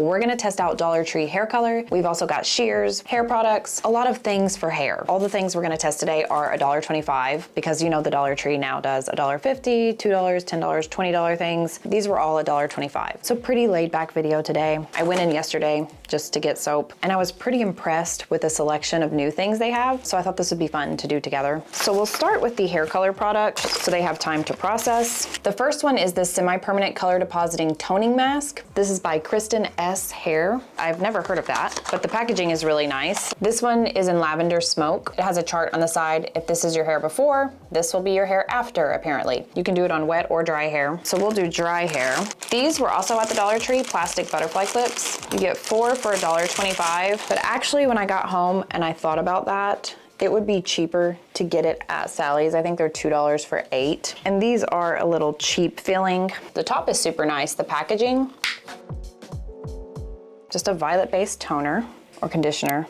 we're gonna test out Dollar Tree hair color. We've also got Shears, hair products, a lot of things for hair. All the things we're gonna test today are $1.25 because you know the Dollar Tree now does $1.50, $2, $10, $20 things. These were all $1.25. So pretty laid back video today. I went in yesterday just to get soap and I was pretty impressed with the selection of new things they have. So I thought this would be fun to do together. So we'll start with the hair color product so they have time to process. The first one is this semi-permanent color depositing toning mask. This is by Kristin S Hair. I've never heard of that, but the packaging is really nice. This one is in lavender smoke. It has a chart on the side. If this is your hair before, this will be your hair after, apparently. You can do it on wet or dry hair. So we'll do dry hair. These were also at the Dollar Tree, plastic butterfly clips. You get 4 for $1.25, but actually when I got home and I thought about that, it would be cheaper to get it at Sally's. I think they're $2 for 8. And these are a little cheap feeling. The top is super nice. The packaging, just a violet-based toner or conditioner.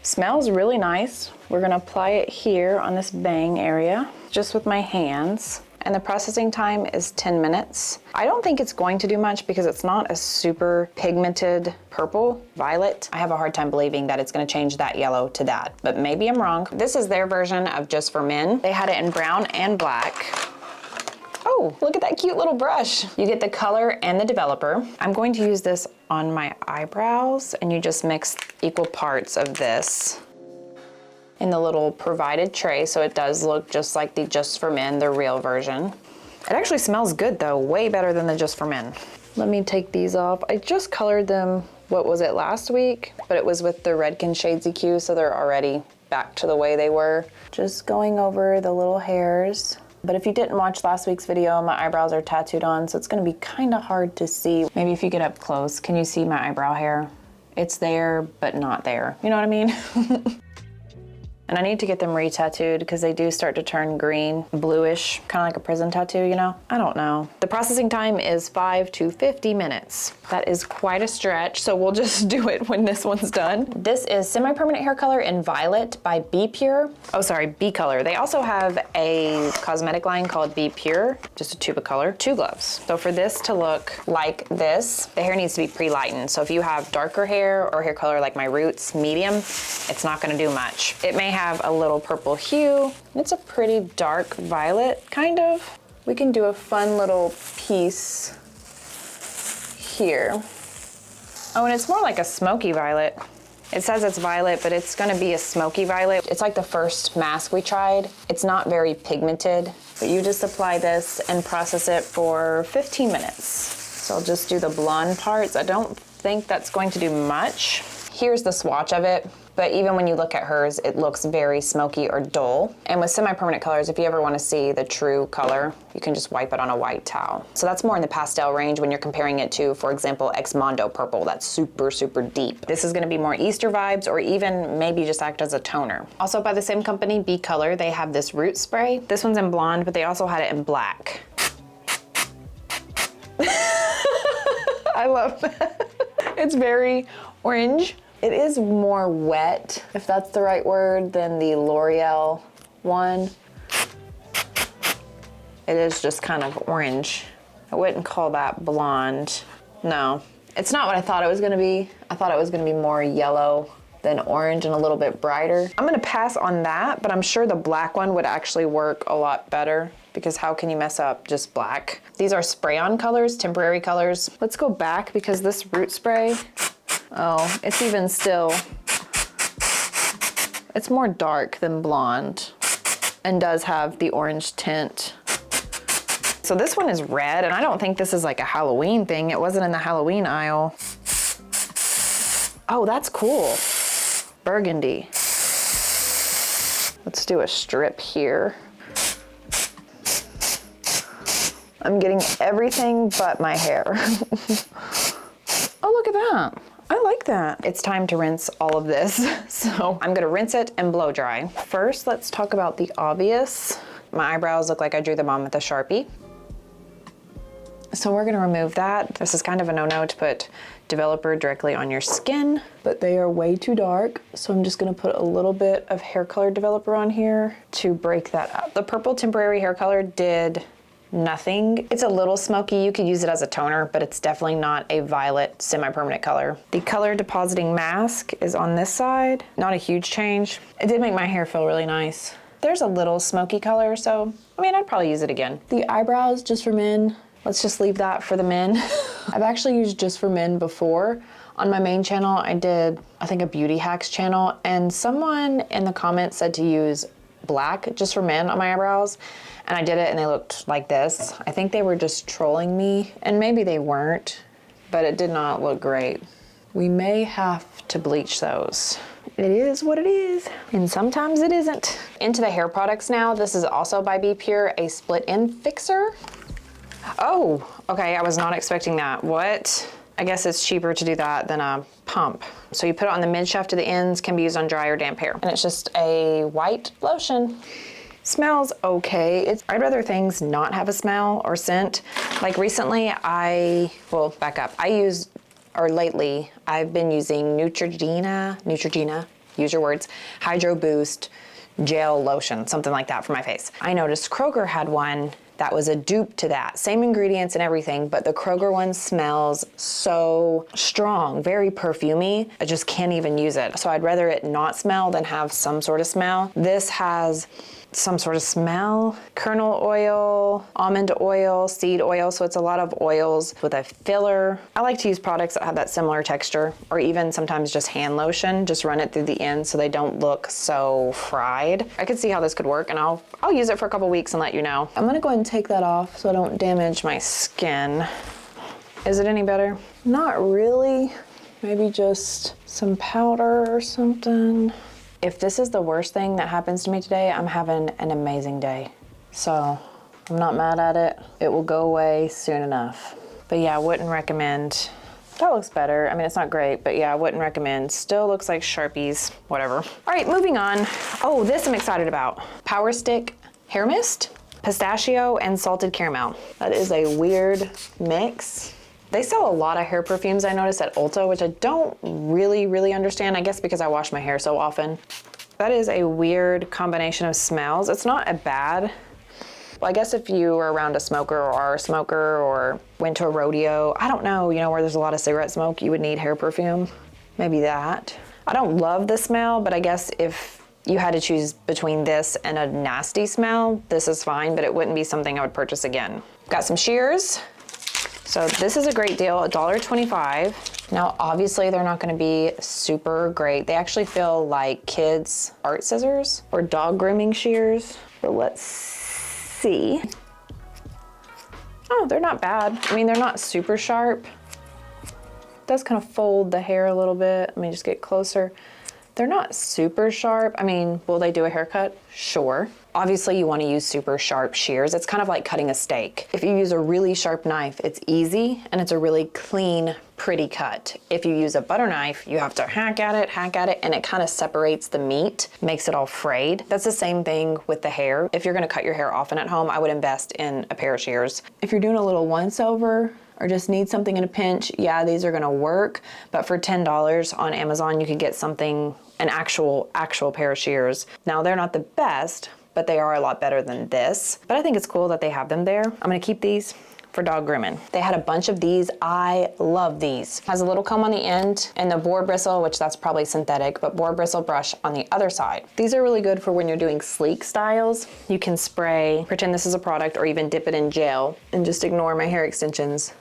Smells really nice. We're gonna apply it here on this bang area, just with my hands. And the processing time is 10 minutes. I don't think it's going to do much because it's not a super pigmented purple violet. I have a hard time believing that it's gonna change that yellow to that, but maybe I'm wrong. This is their version of Just for Men. They had it in brown and black. Oh, look at that cute little brush. You get the color and the developer. I'm going to use this on my eyebrows and you just mix equal parts of this in the little provided tray, so it does look just like the Just for Men, the real version. It actually smells good though, way better than the Just for Men. Let me take these off. I just colored them, what was it, last week? But it was with the Redken Shades EQ, so they're already back to the way they were. Just going over the little hairs. But if you didn't watch last week's video, my eyebrows are tattooed on, so it's gonna be kinda hard to see. Maybe if you get up close, can you see my eyebrow hair? It's there, but not there. You know what I mean? And I need to get them re-tattooed because they do start to turn green, bluish, kind of like a prison tattoo, you know? I don't know. The processing time is 5 to 50 minutes. That is quite a stretch, so we'll just do it when this one's done. This is semi-permanent hair color in Violet by Be Pure. Oh, sorry, Be Color. They also have a cosmetic line called Be Pure, just a tube of color, 2 gloves. So for this to look like this, the hair needs to be pre-lightened. So if you have darker hair or hair color like my roots, medium, it's not gonna do much. It may have a little purple hue. It's a pretty dark violet, kind of. We can do a fun little piece here. Oh, and it's more like a smoky violet. It says it's violet, but it's gonna be a smoky violet. It's like the first mask we tried. It's not very pigmented, but you just apply this and process it for 15 minutes. So I'll just do the blonde parts. I don't think that's going to do much. Here's the swatch of it. But even when you look at hers, it looks very smoky or dull. And with semi-permanent colors, if you ever want to see the true color, you can just wipe it on a white towel. So that's more in the pastel range when you're comparing it to, for example, Ex Mondo Purple. That's super, super deep. This is going to be more Easter vibes or even maybe just act as a toner. Also by the same company, Be Color, they have this root spray. This one's in blonde, but they also had it in black. I love that. It's very orange. It is more wet, if that's the right word, than the L'Oreal one. It is just kind of orange. I wouldn't call that blonde. No, it's not what I thought it was gonna be. I thought it was gonna be more yellow than orange and a little bit brighter. I'm gonna pass on that, but I'm sure the black one would actually work a lot better because how can you mess up just black? These are spray-on colors, temporary colors. Let's go back because this root spray, oh, it's even still, it's more dark than blonde and does have the orange tint. So this one is red, and I don't think this is like a Halloween thing. It wasn't in the Halloween aisle. Oh, that's cool. Burgundy. Let's do a strip here. I'm getting everything but my hair. Oh, look at that. I like that. It's time to rinse all of this. So I'm gonna rinse it and blow dry. First, let's talk about the obvious. My eyebrows look like I drew them on with a Sharpie. So we're gonna remove that. This is kind of a no-no to put developer directly on your skin, but they are way too dark. So I'm just gonna put a little bit of hair color developer on here to break that up. The purple temporary hair color did nothing. It's a little smoky. You could use it as a toner, but it's definitely not a violet semi-permanent color. The color depositing mask is on this side. Not a huge change. It did make my hair feel really nice. There's a little smoky color, so I mean, I'd probably use it again. The eyebrows, just for men. Let's just leave that for the men. I've actually used Just for Men before. On my main channel, I did, I think, a beauty hacks channel, and someone in the comments said to use black Just for Men on my eyebrows, and I did it and they looked like this. I think they were just trolling me, and maybe they weren't, but it did not look great. We may have to bleach those. It is what it is, and sometimes it isn't. Into the hair products now. This is also by Be Pure, a split end fixer. Oh, okay, I was not expecting that. What? I guess it's cheaper to do that than a pump. So you put it on the mid shaft to the ends, can be used on dry or damp hair. And it's just a white lotion. Smells okay. I'd rather things not have a smell or scent. Like recently well, back up. Lately, I've been using Neutrogena, use your words, Hydro Boost gel lotion, something like that for my face. I noticed Kroger had one that was a dupe to that. Same ingredients and everything, but the Kroger one smells so strong, very perfumey. I just can't even use it. So I'd rather it not smell than have some sort of smell. This has some sort of smell, kernel oil, almond oil, seed oil, so it's a lot of oils with a filler. I like to use products that have that similar texture, or even sometimes just hand lotion, just run it through the end so they don't look so fried. I could see how this could work, and I'll use it for a couple weeks and let you know. I'm gonna go ahead and take that off so I don't damage my skin. Is it any better? Not really. Maybe just some powder or something. If this is the worst thing that happens to me today, I'm having an amazing day. So I'm not mad at it. It will go away soon enough. But yeah, I wouldn't recommend. That looks better. I mean, it's not great, but yeah, I wouldn't recommend. Still looks like Sharpies, whatever. All right, moving on. Oh, this I'm excited about. Power Stick Hair Mist, pistachio and salted caramel. That is a weird mix. They sell a lot of hair perfumes, I noticed, at Ulta, which I don't really understand, I guess because I wash my hair so often. That is a weird combination of smells. It's not a bad. Well, I guess if you were around a smoker or are a smoker or went to a rodeo, I don't know, where there's a lot of cigarette smoke, you would need hair perfume. Maybe that. I don't love the smell, but I guess if you had to choose between this and a nasty smell, this is fine, but it wouldn't be something I would purchase again. Got some Shears. So this is a great deal, $1.25. Now, obviously they're not gonna be super great. They actually feel like kids' art scissors or dog grooming shears. But let's see. Oh, they're not bad. I mean, they're not super sharp. It does kind of fold the hair a little bit. Let me just get closer. They're not super sharp. I mean, will they do a haircut? Sure. Obviously, you want to use super sharp shears. It's kind of like cutting a steak. If you use a really sharp knife, it's easy and it's a really clean, pretty cut. If you use a butter knife, you have to hack at it, and it kind of separates the meat, makes it all frayed. That's the same thing with the hair. If you're going to cut your hair often at home, I would invest in a pair of shears. If you're doing a little once over, or just need something in a pinch, yeah, these are gonna work. But for $10 on Amazon, you could get something, an actual pair of shears. Now, they're not the best, but they are a lot better than this. But I think it's cool that they have them there. I'm gonna keep these for dog grooming. They had a bunch of these. I love these. Has a little comb on the end and the boar bristle, which that's probably synthetic, but boar bristle brush on the other side. These are really good for when you're doing sleek styles. You can spray, pretend this is a product, or even dip it in gel and just ignore my hair extensions.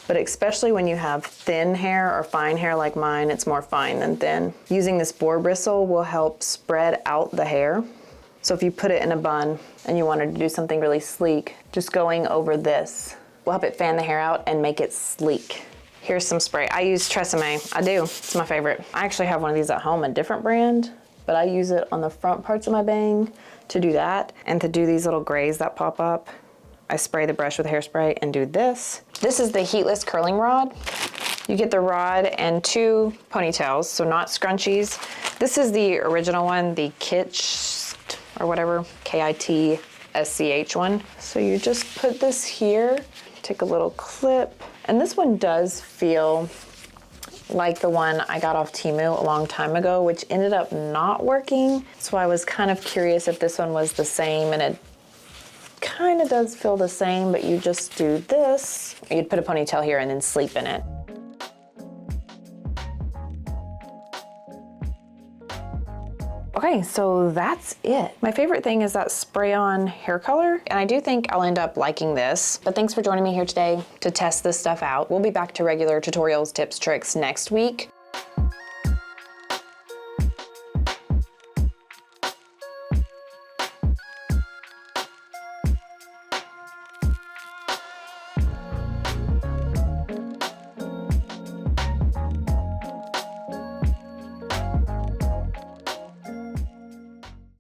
But especially when you have thin hair or fine hair like mine, it's more fine than thin. Using this boar bristle will help spread out the hair. So if you put it in a bun and you wanted to do something really sleek, just going over this will help it fan the hair out and make it sleek. Here's some spray. I use Tresemme. I do. It's my favorite. I actually have one of these at home, a different brand, but I use it on the front parts of my bang to do that and to do these little grays that pop up. I spray the brush with hairspray and do this. This is the Heatless Curling Rod. You get the rod and 2 ponytails, so not scrunchies. This is the original one, the Kitsch or whatever, K-I-T-S-C-H one. So you just put this here, take a little clip, and this one does feel like the one I got off Temu a long time ago, which ended up not working. So I was kind of curious if this one was the same, and it kind of does feel the same, but you just do this. You'd put a ponytail here and then sleep in it. Okay, so that's it. My favorite thing is that spray-on hair color, and I do think I'll end up liking this. But thanks for joining me here today to test this stuff out. We'll be back to regular tutorials, tips, tricks next week.